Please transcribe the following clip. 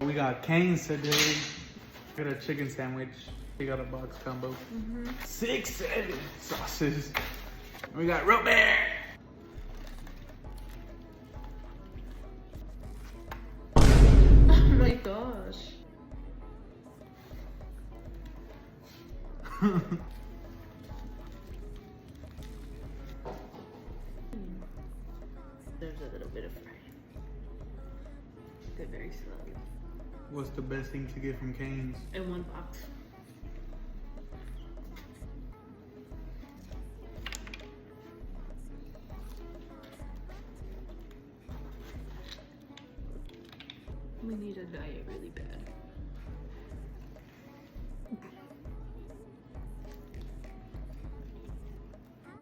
We got Cane's today. We got a chicken sandwich. We got a box combo. 6 sauces. We got root beer. Oh my gosh. There's a little bit of fry. Go very slowly. What's the best thing to get from Cane's? In one box. We need a diet really bad.